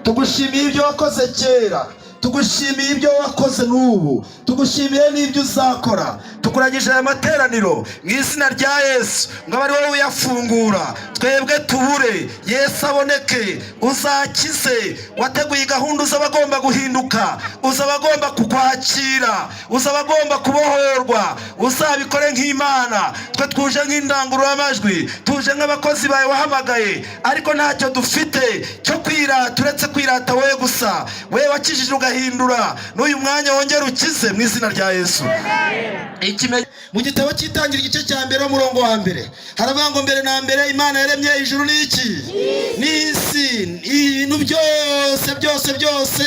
Tugushimiye ibyo wakoze kera, tugushimiye ibyo wakoze n'ubu, tugushimiye n'ibyo uzakora. Tukuragije aya materaniro mu izina rya Yesu, ngo bari wowe uyafungura, twebwe tubure, Yesu aboneke, uzakize. Wateguye gahunda uzabagomba guhinduka, uzabagomba kukwakira, uzabagomba kubohorwa. Uzabikore nk'Imana, twe twuje nk'indangururamajwi, tuje nk'abakozi bawe wahamagaye, ariko ntacyo dufite cyo kwirata uretse kwirata wowe gusa. Wewe wakijije agahindura n'uyu mwanya wongera ukize mu izina rya Yesu. Mu gitabo cy'itangira igice cya mbere umurongo wa mbere haravuga ngo mbere na mbere Imana yaremye ijuru n'iki n'isi, ibintu byose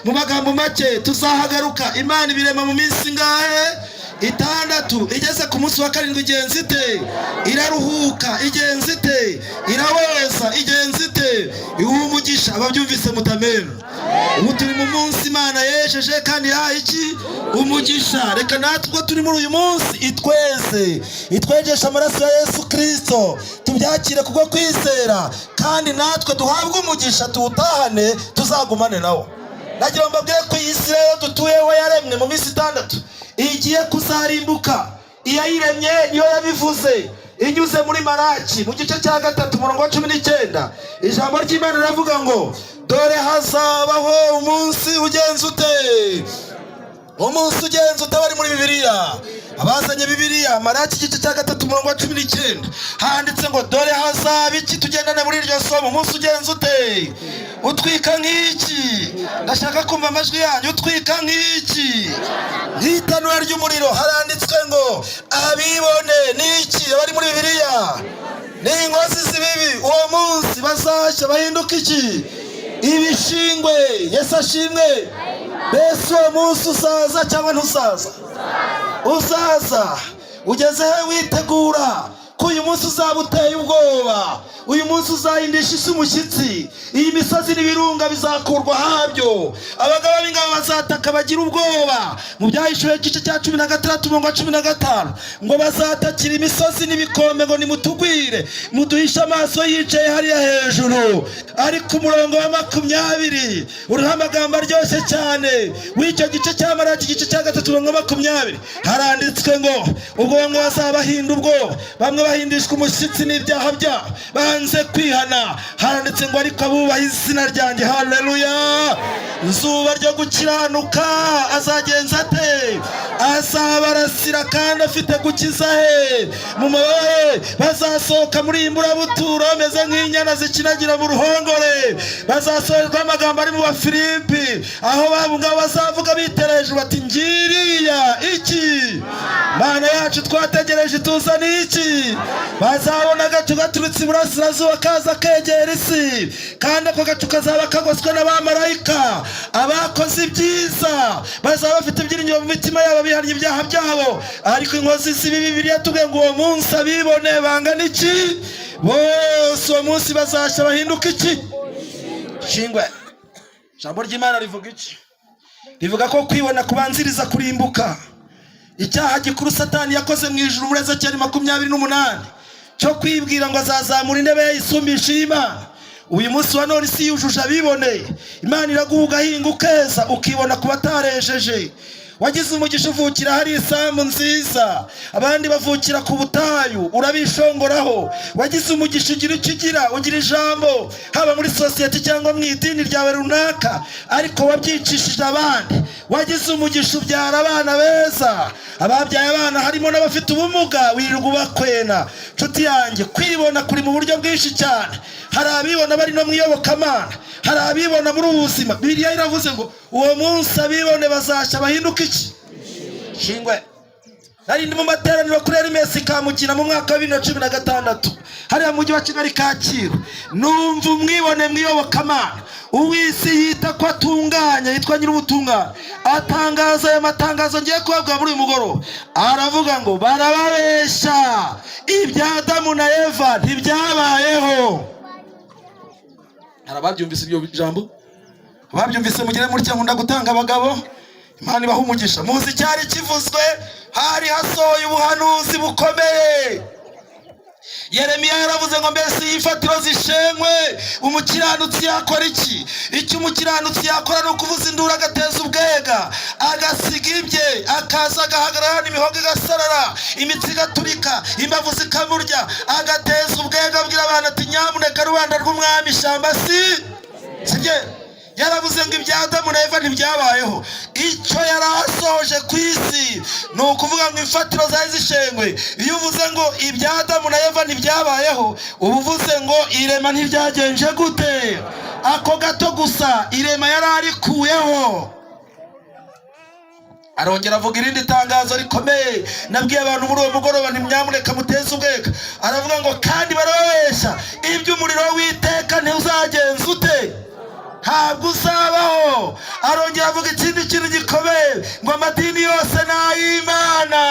mu magambo make tuzahagaruka. Imana ibirema mu minsi ngahe? 6. Igeze ku munsi wa 7 igenza ite? Iraruhuka. Igenza ite? Iraweza. Igenza ite? Umugisha. Ababyumvise mutamera. Ubu turi mu munsi Imana yejeje kandi yaha iki? Umugisha. Reka natwe turi muri uyu munsi itwejesha amaraso ya Yesu Kristo, tubyakire kubwo kwizera kandi natwe duhabwe umugisha tuwutahane, tuzagumane nawo. Nagira mbabwire ko iyi si rero dutuyeho yaremwe mu minsi 6 igiye kuzarimbuka. Iyayiremye niyo yabivuze inyuze muri Maraki mu gice cya 3 umurongo wa 19. Ijambo ry'Imana riravuga ngo dore hazabaho umunsi ugenza ute? Umunsi ugenza ute bari muri Bibiliya? Abazanye Bibiliya Maraki igice cya 3 umurongo wa 19 handitse ngo dore hazaba iki? Tugendane muri iryo somo. Umunsi ugenza ute? Utwika nk'iki? Ndashaka kumva amajwi yanyu. Utwika nk'iki? Nk'itanura ry'umuriro. Haranditswe ngo abibone n'iki? Abari muri Bibiliya n'inkozi z'ibibi uwo munsi bazashya bahinduka iki? Ibishingwe. Yesu ashimwe. Mbese uwo munsi uzaza cyangwa ntuzaza? Uzaza. Ugeze he witegura ko uyu munsi uzaba uteye ubwoba? Uyu munsi uzahindisha isi umushyitsi. Iyi misozi n'ibirunga bizakurwa habyo. Abagabo b'ingabo bazataka bagira ubwoba. Mu Byahishuwe igice cya 16 umurongo wa 15 ngo bazatakira imisozi n'ibikombe ngo nimutugwire muduhishe amaso yicaye hariya hejuru. Ariko umurongo wa 20 uriho amagambo aryoshye cyane w'icyo gice cya Maraki igice cya 3 umurongo wa 20 haranditswe ngo ubwo bamwe bazabahinda ubwoba, bamwe bahindishwa umushyitsi n'ibyaha byabo banze kwihana. Haranditse ngo ariko abubaha izina ryanjye, haleluya, izuba ryo gukiranuka azagenza ate? Azabarasira kandi afite gukiza he? Mu mababa bazasohoka muri imburabuturo bameze nk'inyana zikinagira mu ruhongore. Bazasohorwa amagambo ari mu Bafilipi aho babunga bazavuga bitereje bati ngiriya iki Mana yacu twategereje tuzana iki? Bazabona agacu gaturutse iburasirazuba kaza kegera isi, kandi ako gacu kazaba kagoswe n'abamarayika abakoze ibyiza. Bazaba bafite ibyiringiro mu mitima yabo bihannye ibyaha byabo. Ariko inkozi z'ibibi Bibiliya tubwiye ngo uwo munsi abibone bangana iki? Bose uwo munsi bazashya bahinduka iki? Shingwe. Ijambo ry'Imana rivuga iki? Rivuga ko kwibona kubanziriza kurimbuka. Icyaha gikuru Satani yakoze mu ijuru muri Ezekiyeli 28 cyo kwibwira ngo azazamura intebe ye isumbisha Imana. Uyu munsi wa none isi yujuje abibone. Imana iraguha ugahinga ukeza ukibona ku batarejeje. Wagize umugisha uvukira hari isambu nziza, abandi bavukira ku butayu urabishongoraho. Wagize umugisha ugira ikigira, ugira ijambo haba muri society cyangwa mu idini ryawe runaka, ariko wabyicishije abandi. Wagize umugisha ubyara abana beza, ababyaye abana harimo n'abafite ubumuga wirirwa ubakwena. Nshuti yanjye, kwibona kuri mu buryo bwinshi cyane. Hari abibona bari no mwiyobokamana, hari abibona muri ubuzima. Bibiliya iravuze ngo uwo munsi abibone bazashya bahinduka iki? Shingwe. Nari ndi mu materaniro kuri Hermes Kamukina mu mwaka wa 2016 hariya mu mujyi wa Kigali Kacyiru. Numva umwibone mwiyobokamana uwisi yita ko atunganya, yitwa Nyirubutungane, atangaza aya matangazo ngiye kubabwira muri uyu mugoroba. Aravuga ngo barababesha, ibya Adamu na Eva ntibyabayeho. Arababyumvise ibyo jambo? Ababyumvise mugire muri cyo nkunda gutanga abagabo. Imana ibaha umugisha. Muzi cyari kivuzwe, hari hasohoye ubuhanuzi bukomeye. Yeremiya yaravuze ngo mbese yifatiro zishenywe umukiranutsi yakora iki? Icyo umukiranutsi yakora no kuvuza induru agateza ubwega, agasiga ibye, akaza agahagarara n'imihogo igasarara, imitsi igaturika, imbavu zikamurya, agateza ubwega abwira abantu ati nyamuneka rubanda rw'umwami ishyamba sibye. Yaravuze ngo ibya Adamu na Eva ntibyabayeho. Icyo yarasoje ku isi ni ukuvuga ngo imfatiro zari zishenywe. Iyo uvuze ngo ibya Adamu na Eva ntibyabayeho, uba uvuze ngo irema ntibyagenje gute? Ako gato gusa irema yararikuyeho. arongera avuga irindi tangazo rikomeye nabwiye abantu muri uwo mugoroba, ntimwamureka muteze ubweka. Aravuga ngo kandi barababeshya, iby'umuriro w'iteka ntuzagenza ute, ntabwo uzabaho. Arongera avuga ikindi kintu gikomeye ngo amadini yose ni ay'Imana.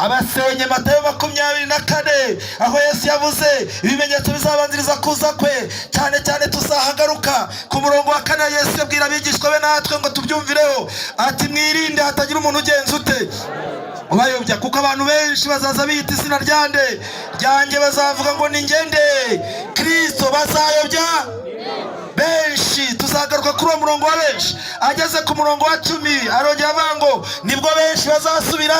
Abasenye Matayo 24 aho Yesu yavuze ibimenyetso bizabanziriza kuza kwe, cyane cyane tuzahagaruka ku murongo wa 4. Yesu yabwira abigishwa be natwe ngo tubyumvireho ati mwirinde hatagira umuntu ugenza ute ubayobya, kuko abantu benshi bazaza biyita izina ryanjye bazavuga ngo ni ngende Kristo, bazayobya benshi. Tuzagaruka kuri uwo murongo wa benshi. Ageze ku murongo wa 10 arongera avuga ngo nibwo benshi bazasubira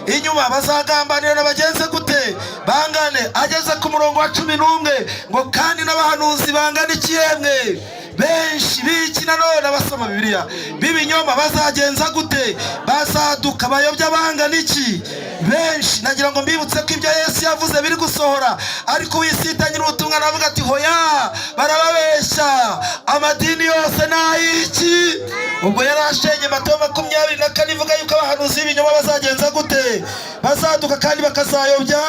inyuma, bazagambanira na bagenze gute bangane. Ageze ku murongo wa 11 ngo kandi n'abahanuzi bangana iki yemwe benshi biki nanone abasoma Bibiliya b'ibinyoma bazagenza gute, bazaduka bayobya bangana iki benshi. Nagira ngo mbibutse ko ibyo Yesu yavuze biri gusohora, ariko wisitanyira ubutumwa navuga ati hoya barababeshya, amadini yose nayiki. Ubwo yarashenye Matayo 24 ivuga yuko abahanuzi b'ibinyoma bazagenza gute, bazaduka kandi bakazayobya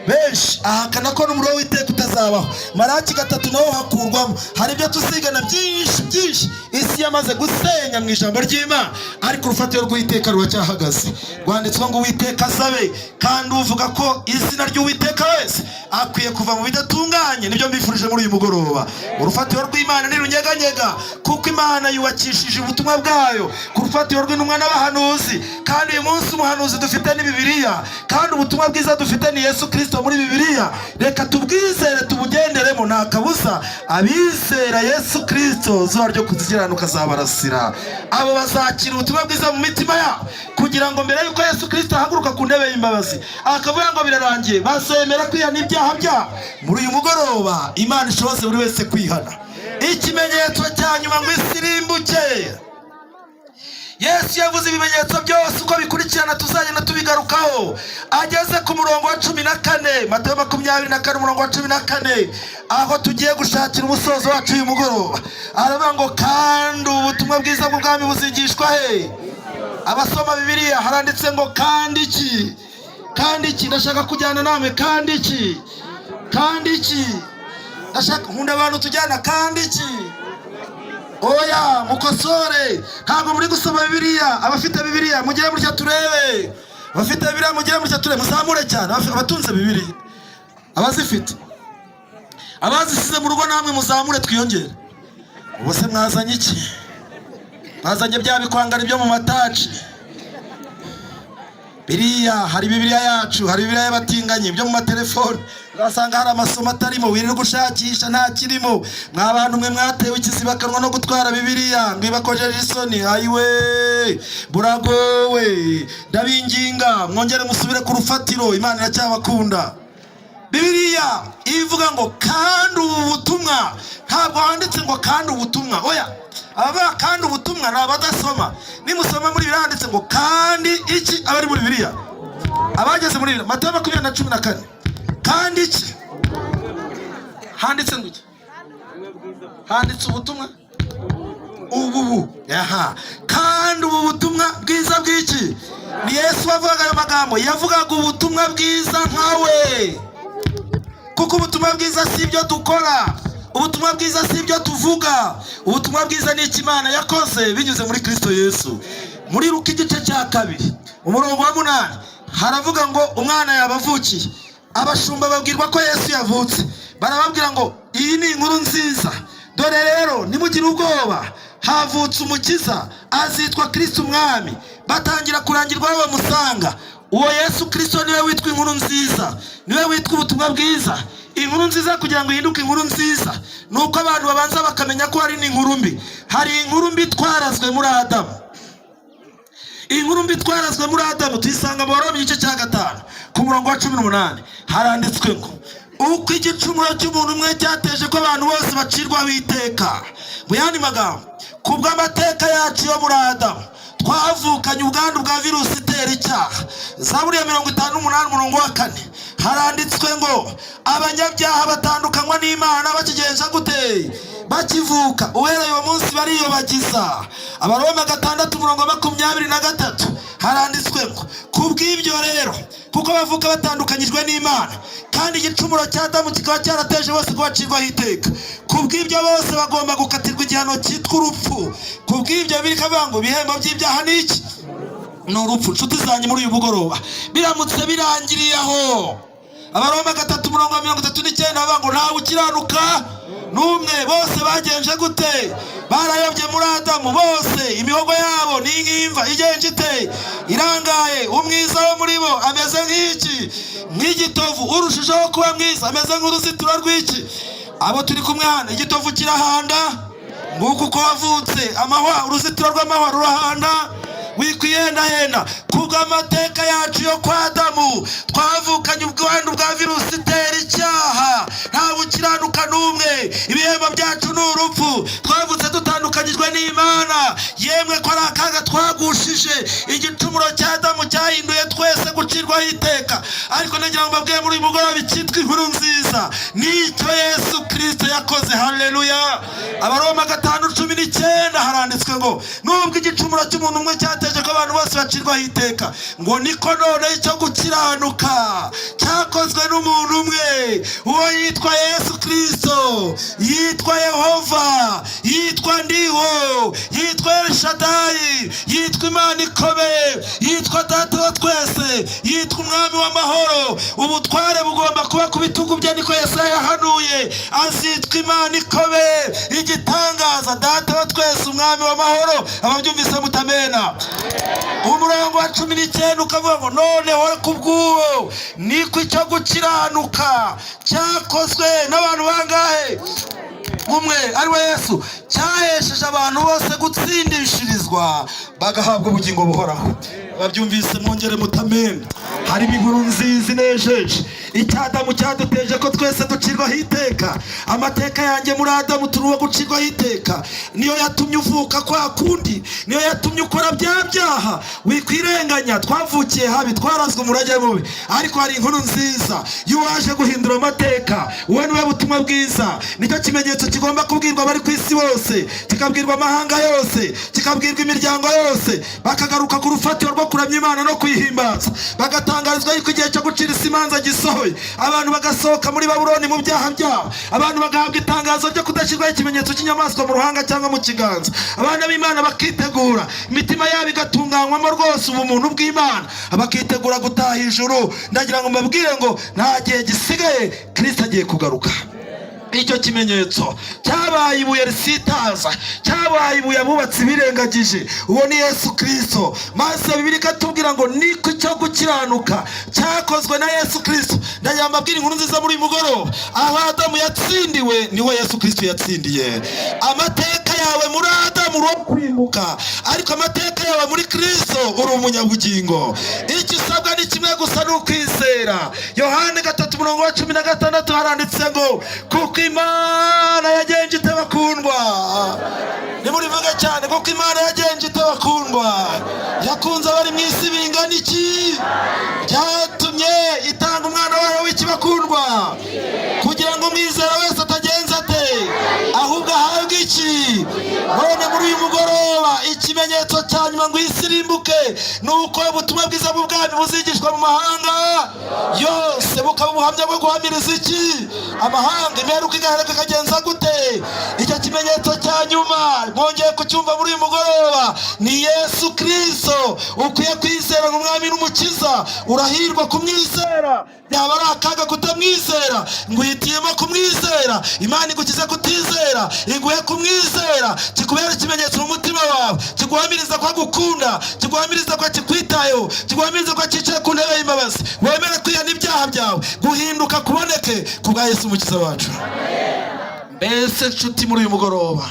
benshi. Ahakana ko n'umuriro w'iteka utazabaho. Malaki 3 naho hakurwamo. Hari ibyo tuzigana byinshi isi yamaze gusenya mu ijambo ry'Imana, ariko urufatiro rw'Uwiteka ruracyahagaze. Rwanditswe ngo Uwiteka asabe, kandi uvuga ko izina ry'Uwiteka wese akwiye kuva mu bidatunganye. Nibyo mbifurije muri uyu mugoroba. Urufatiro rw'Imana nirunyeganyega, kuko Imana yubakishije ubutumwa bwayo ku rufatiro rw'intumwa n'abahanuzi. Kandi uyu munsi umuhanuzi dufite ni Bibiliya, kandi ubutumwa bwiza dufite ni Yesu Kristo muri Bibiliya. Reka tubwizere tubugenderemo, nta kabuza abizera Yesu Kristo zuba ryo kuzigiranuka zabarasira. Abo bazakira ubutumwa bwiza mu mitima yabo, kugira ngo mbere yuko Yesu Kristo ahaguruka ku ntebe y'imbabazi akavuga ngo birarangiye, bazemera kwihana ibyaha byabo. Muri uyu mugoroba Imana ishoboze buri wese kwihana. Ikimenyetso cya nyuma ngo isi irimbuke. Yesu yavuze ibimenyetso byose uko bikurikirana, tuzagenda tubigarukaho. Ageze ku murongo wa 14, Matayo 24 umurongo wa 14, aho tugiye gushakira umusozo wacu uyu mugoroba. Aravuga ngo kandi ubutumwa bwiza bw'ubwami buzigishwa he. Abasoma Bibiliya haranditse ngo kandi iki. Ndashaka kujyana namwe kandi iki. Ndashaka nkunda abantu tujyana kandi iki. Oya mukosore, ntabwo muri gusoma Bibiliya. Abafite Bibiliya mugire mutya turebe, abafite Bibiliya mugire mutya turebe, muzamure cyane. Abatunze Bibiliya, abazifite, abazisize mu rugo namwe muzamure twiyongere. Ubose mwazanye iki? Mwazanye bya bikwangana byo mu mataci. Bibiliya, hari Bibiliya yacu, hari Bibiliya y'abatinganye byo mu matelefone. Urasanga hari amasomo atarimo, wirirwa gushakisha nta kirimo. Mwabantu mwe mwatewe ikizibakanwa no gutwara Bibiliya, mwibakojeje isoni. Ayiwe buragowe, ndabinginga mwongere musubire ku rufatiro. Imana iracyabakunda. Bibiliya ivuga ngo kandi ubutumwa, ntabwo handitse ngo kandi ubutumwa. Oya, aba kandi ubutumwa ni abadasoma. Nimusoma muri Bibiliya handitse ngo kandi iki. Abari muri Bibiliya, abageze muri Bibiliya, Matayo 24 kandi iki handitse ngo iki, handitse ubutumwa ubu. Kandi ubu butumwa bwiza bw'iki. Ni Yesu wavugaga ayo magambo, yavugaga ubutumwa bwiza nkawe. Kuko ubutumwa bwiza si ibyo dukora, ubutumwa bwiza si ibyo tuvuga. Ubutumwa bwiza ni iki Imana yakoze binyuze muri Kristo Yesu. Muri Luka igice cya 2 umurongo wa 8 haravuga ngo umwana yabavukiye. Abashumba babwirwa ko Yesu yavutse, barababwira ngo iyi ni inkuru nziza. Dore rero nimugire ubwoba, havutse umukiza, azitwa Kristo umwami. Batangira kurangirwa aho bamusanga. Uwo Yesu Kristo niwe witwa inkuru nziza, niwe witwa ubutumwa bwiza. Inkuru nziza kugira ngo ihinduke inkuru nziza, nuko abantu babanza bakamenya ko hari n'inkuru mbi. Hari inkuru mbi twarazwe muri Adamu. Inkuru mbi twarazwe muri Adamu tuyisanga mu Baroma igice cya 5 ku murongo wa 18. Haranditswe ngo uko igicumuro cy'umuntu umwe cyateje ko abantu bose bacirwaho iteka. Mu yandi magambo, kubw'amateka yacu yo muri Adamu twavukanye ubwandu bwa virusi itera icyaha. Zaburi ya 58 umurongo wa 4 haranditswe ngo abanyabyaha batandukanywa n'Imana bakigenza gute, bakivuka uhereye uwo munsi bariyobagiza. Abaroma 6:23 haranditswe ngo kubw'ibyo rero kuko bavuka batandukanyijwe n'Imana kandi igicumuro cya Adamu kikaba cyarateje bose kubacirwaho iteka, kubw'ibyo bose bagomba gukatirwa igihano cyitwa urupfu. Kubw'ibyo bikavuga ngo ibihembo by'ibyaha ni iki? Ni urupfu. Nshuti zanjye, muri uyu mugoroba biramutse birangiriye aho, Abaroma 3:39 bavuga ngo ntawe ukiranuka n'umwe, bose bagenje gute? Barayobye muri Adamu, bose imihogo yabo ni nk'imva igenje ite? Irangaye. Umwiza wo muri bo ameze nk'iki? Nk'igitovu. Urushijeho kuba mwiza ameze nk'uruzitiro rw'iki? Abo turi kumwe hano, igitovu kirahanda nguko uko wavutse. Amahwa, uruzitiro rw'amahwa rurahanda. Wikwihendahenda kubw'amateka yacu yo kwa Adamu twavukanye ubwandu bwa virusi itera icyaha. Nta bukiranuka n'umwe, ibihembo byacu ni urupfu. Twavutse dutandukanyijwe n'Imana, yemwe ko ari akaga twagushije. Igicumuro cya Adamu cyahinduye twese gucirwaho iteka. Ariko nagira ngo mbabwire muri uyu mugoroba icyitwa inkuru nziza nicyo Yesu Kristo yakoze. Haleluya. Abaroma 5:19 haranditswe ngo nubwo igicumuro cy'umuntu umwe cyateje ko abantu bose bacirwaho iteka, ngo niko none icyo gukiranuka cyakozwe n'umuntu umwe, uwo yitwa Yesu Kristo, yitwa Yehova, yitwa Ndiho, yitwa El Shaddai, yitwa Imana ikomeye, yitwa Data wa twese, yitwa Umwami w'amahoro. Ubutware bugomba kuba ku bitugu bye, niko Yesaya yahanuye. Azitwa Imana ikomeye, igitangaza, Data wa twese, Umwami w'amahoro. Ababyumvise mutamena? Umurongo wa 19 ukavuga ngo noneho kubw'uwo niko icyo gukiranuka cyakozwe n'abantu bangahe? Umwe, ari we Yesu, cyahesheje abantu bose gutsindishirizwa bagahabwa ubugingo buhoraho. Babyumvise mwongere mutamena? Harimo inkuru nziza inejeje. Icyadamu cyaduteje ko twese ducirwaho iteka. Amateka yanjye muri Adamu turuwa gucirwaho iteka. Niyo yatumye uvuka kwa kundi, niyo yatumye ukora bya byaha. Wikwirenganya, twavukiye habi, twarazwe umurage mubi. Ariko hari inkuru nziza y'uwaje guhindura amateka. Uwe niwe butumwa bwiza. Nicyo kimenyetso kigomba kubwirwa abari ku isi bose, kikabwirwa amahanga yose, kikabwirwa imiryango yose, bakagaruka ku rufatiro rwo kuramya Imana no kuyihimbaza. Bagatangarizwa yuko igihe cyo gucira isi imanza gisohoye. Abantu bagasohoka muri Babuloni mu byaha byabo. Abantu bagahabwa itangazo ryo kudashyirwaho ikimenyetso cy'inyamaswa mu ruhanga cyangwa mu kiganza. Abana b'Imana bakitegura, imitima yabo igatunganywamo rwose ubumuntu bw'Imana, bakitegura gutaha ijuru. Ndagira ngo mbabwire ngo nta gihe gisigaye, Kristo agiye kugaruka. Icyo kimenyetso cyabaye ibuye risitaza, cyabaye ibuye abubatsi birengagije. Uwo ni Yesu Kristo. Maze Bibiliya ikatubwira ngo niko icyo gukiranuka cyakozwe na Yesu Kristo. Ndagira mbabwire inkuru nziza muri mugoroba. Aho Adamu yatsindiwe niho Yesu Kristo yatsindiye. Amateka yawe muri Adamu uri kurimbuka, ariko amateka yawe muri Kristo uri umunyabugingo. Icyo usabwa ni kimwe gusa, ni ukwizera. Yohana 3:16 haranditse ngo kuko Imana yagenje ite bakundwa. Nimurivuga cyane, kuko Imana yagenje ite bakundwa. Yakunze abari mu isi bingana iki? Byatumye itanga umwana wayo w'ikibakundwa, kugira ngo umwizera wese atagenza ate, ahubwo ahabwe iki? None muri uyu mugoroba ikimenyetso cya nyuma ngo isi irimbuke ni uko ubutumwa bwiza bw'ubwami buzigishwa mu mahanga yose, bukaba ubuhamya bwo guhamiriza iki? Amahanga. Imperuka igaheruka ikagenza gute? Icyo kimenyetso cya nyuma mwongeye kucyumva muri uyu mugoroba ni Yesu Kristo. Ukwiye kwizera nk'umwami n'umukiza. Urahirwa kumwizera. Byaba ari akaga kutamwizera. Nguhitiyemo kumwizera. Imana igukize kutizera, iguhe kumwizera. Kikubera ikimenyetso mu mutima wawe, kiguhamiriza ko agukunda, kiguhamiriza ko kikwitayeho, kiguhamiriza ko cyicaye ku ntebe y'imbabazi. Wemere kwihana ibyaha byawe, guhinduka kuboneke kubwa Yesu umukiza wacu. Mbese nshuti muri uyu mugoroba